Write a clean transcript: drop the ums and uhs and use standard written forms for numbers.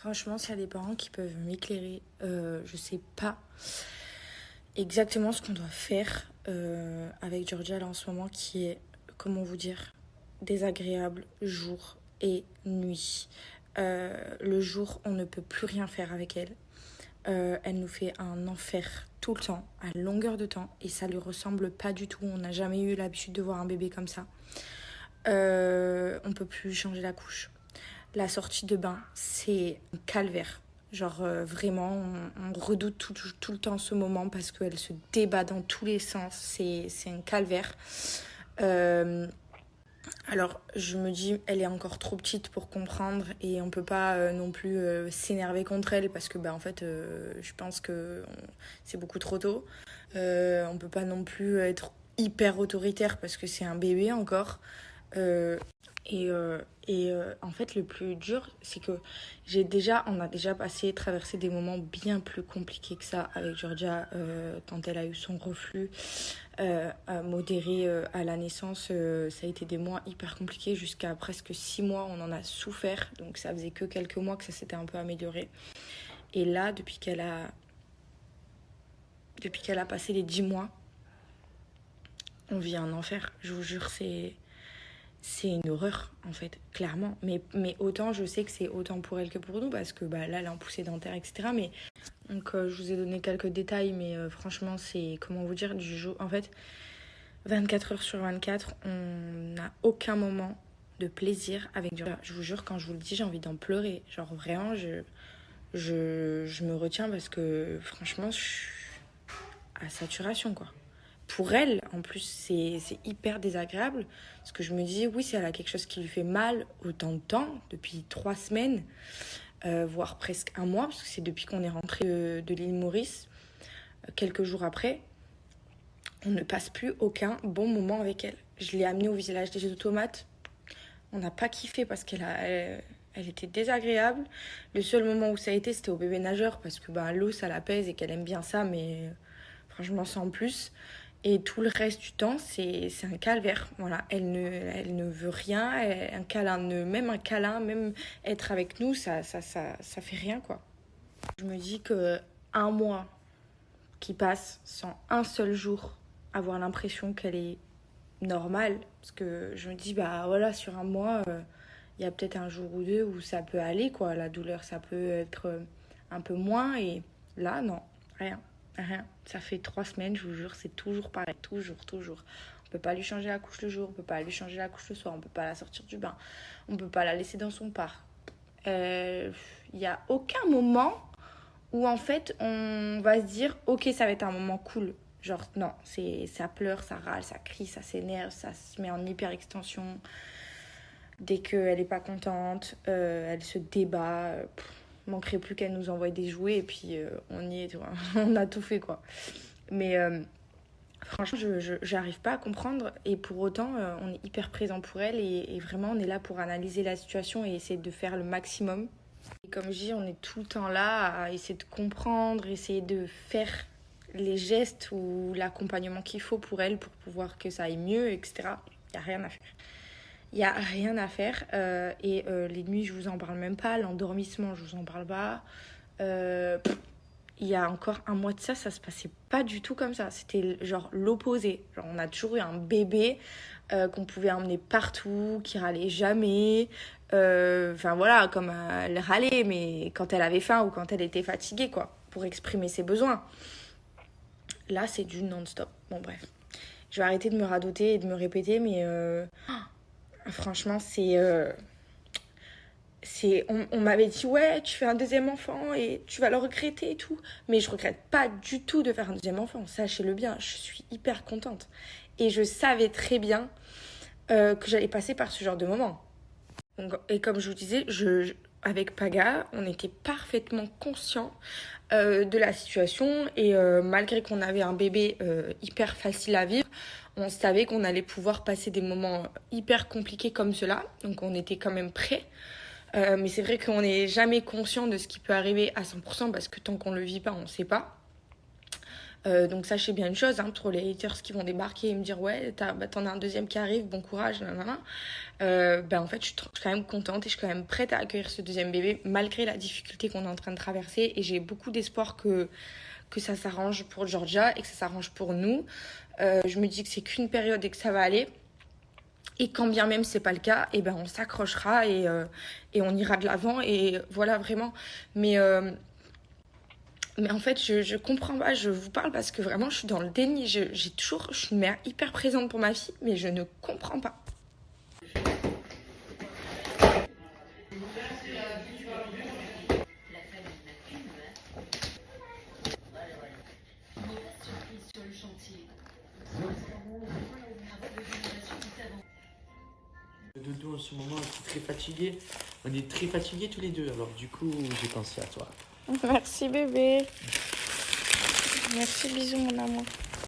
Franchement, s'il y a des parents qui peuvent m'éclairer, je sais pas exactement ce qu'on doit faire avec Georgia là en ce moment qui est, comment vous dire, désagréable jour et nuit. Le jour, on ne peut plus rien faire avec elle. Elle nous fait un enfer tout le temps, à longueur de temps, et ça lui ressemble pas du tout. On n'a jamais eu l'habitude de voir un bébé comme ça. On peut plus changer la couche. La sortie de bain, c'est un calvaire. Genre vraiment, on redoute tout le temps ce moment parce qu'elle se débat dans tous les sens. C'est un calvaire. Euh, alors, je me dis, elle est encore trop petite pour comprendre et on peut pas non plus s'énerver contre elle parce que, en fait, je pense que c'est beaucoup trop tôt. On peut pas non plus être hyper autoritaire parce que c'est un bébé encore. Euh, en fait, le plus dur, c'est que on a déjà traversé des moments bien plus compliqués que ça avec Georgia quand elle a eu son reflux modéré à la naissance. Ça a été des mois hyper compliqués jusqu'à presque 6 mois. On en a souffert, donc ça faisait que quelques mois que ça s'était un peu amélioré. Et là, depuis qu'elle a passé les 10 mois, on vit un enfer. Je vous jure, c'est une horreur en fait, clairement. Mais autant je sais que c'est autant pour elle que pour nous parce que là elle est en poussée dentaire, etc. Mais donc je vous ai donné quelques détails, mais franchement c'est, comment vous dire, du jour. En fait, 24 heures sur 24, on n'a aucun moment de plaisir avec du. Je vous jure, quand je vous le dis, j'ai envie d'en pleurer. Genre vraiment, je me retiens parce que franchement, je suis à saturation quoi. Pour elle, en plus, c'est hyper désagréable. Parce que je me dis, oui, si elle a quelque chose qui lui fait mal autant de temps, depuis 3 semaines, voire presque un mois, parce que c'est depuis qu'on est rentré de l'île Maurice, quelques jours après, on ne passe plus aucun bon moment avec elle. Je l'ai amenée au village des automates. On n'a pas kiffé parce elle était désagréable. Le seul moment où ça a été, c'était au bébé nageur, parce que l'eau, ça l'apaise et qu'elle aime bien ça, mais franchement, sans plus. Et tout le reste du temps, c'est un calvaire. Voilà, elle ne veut rien. Même un câlin, même être avec nous, ça fait rien, quoi. Je me dis que un mois qui passe sans un seul jour avoir l'impression qu'elle est normale, parce que je me dis, voilà, sur un mois, il y a peut-être un jour ou deux où ça peut aller, quoi. La douleur, ça peut être un peu moins. Et là, non, rien. Rien. Ça fait 3 semaines, je vous jure, c'est toujours pareil. Toujours, toujours. On peut pas lui changer la couche le jour, on peut pas lui changer la couche le soir, on peut pas la sortir du bain, on peut pas la laisser dans son parc. Il y a aucun moment où en fait on va se dire, ok, ça va être un moment cool. Genre, non, ça pleure, ça râle, ça crie, ça s'énerve, ça se met en hyper extension. Dès qu'elle est pas contente, elle se débat. Manquerait plus qu'elle nous envoie des jouets et puis on y est, tu vois. On a tout fait, quoi. Mais franchement, je j'arrive pas à comprendre et pour autant, on est hyper présent pour elle et vraiment, on est là pour analyser la situation et essayer de faire le maximum. Et comme je dis, on est tout le temps là à essayer de comprendre, essayer de faire les gestes ou l'accompagnement qu'il faut pour elle pour pouvoir que ça aille mieux, etc. Il n'y a rien à faire. Il n'y a rien à faire. Les nuits, je vous en parle même pas. L'endormissement, je vous en parle pas. Il y a encore un mois de ça se passait pas du tout comme ça. C'était genre l'opposé. Genre, on a toujours eu un bébé qu'on pouvait emmener partout, qui râlait jamais. Enfin voilà, comme elle râlait, mais quand elle avait faim ou quand elle était fatiguée, quoi, pour exprimer ses besoins. Là, c'est du non-stop. Bon, bref. Je vais arrêter de me radoter et de me répéter, mais franchement, on m'avait dit, ouais, tu fais un deuxième enfant et tu vas le regretter et tout. Mais je regrette pas du tout de faire un deuxième enfant. Sachez-le bien, je suis hyper contente. Et je savais très bien que j'allais passer par ce genre de moment. Donc, et comme je vous disais, avec Paga, on était parfaitement conscients de la situation. Et malgré qu'on avait un bébé hyper facile à vivre, on savait qu'on allait pouvoir passer des moments hyper compliqués comme cela. Donc on était quand même prêts. Mais c'est vrai qu'on n'est jamais conscient de ce qui peut arriver à 100% parce que tant qu'on ne le vit pas, on ne sait pas. Donc sachez bien une chose, hein, pour les haters qui vont débarquer et me dire ouais, t'en as un deuxième qui arrive, bon courage, nanana. En fait, je suis quand même contente et je suis quand même prête à accueillir ce deuxième bébé malgré la difficulté qu'on est en train de traverser. Et j'ai beaucoup d'espoir que ça s'arrange pour Georgia et que ça s'arrange pour nous. Je me dis que c'est qu'une période et que ça va aller. Et quand bien même c'est pas le cas, et ben on s'accrochera et on ira de l'avant. Et voilà, vraiment. Mais en fait, je comprends pas, je vous parle parce que vraiment, je suis dans le déni. Je suis une mère hyper présente pour ma fille, mais je ne comprends pas. Le dodo en ce moment, je suis très fatiguée. On est très fatigués tous les deux, alors du coup, j'ai pensé à toi. Merci bébé. Merci, bisous mon amour.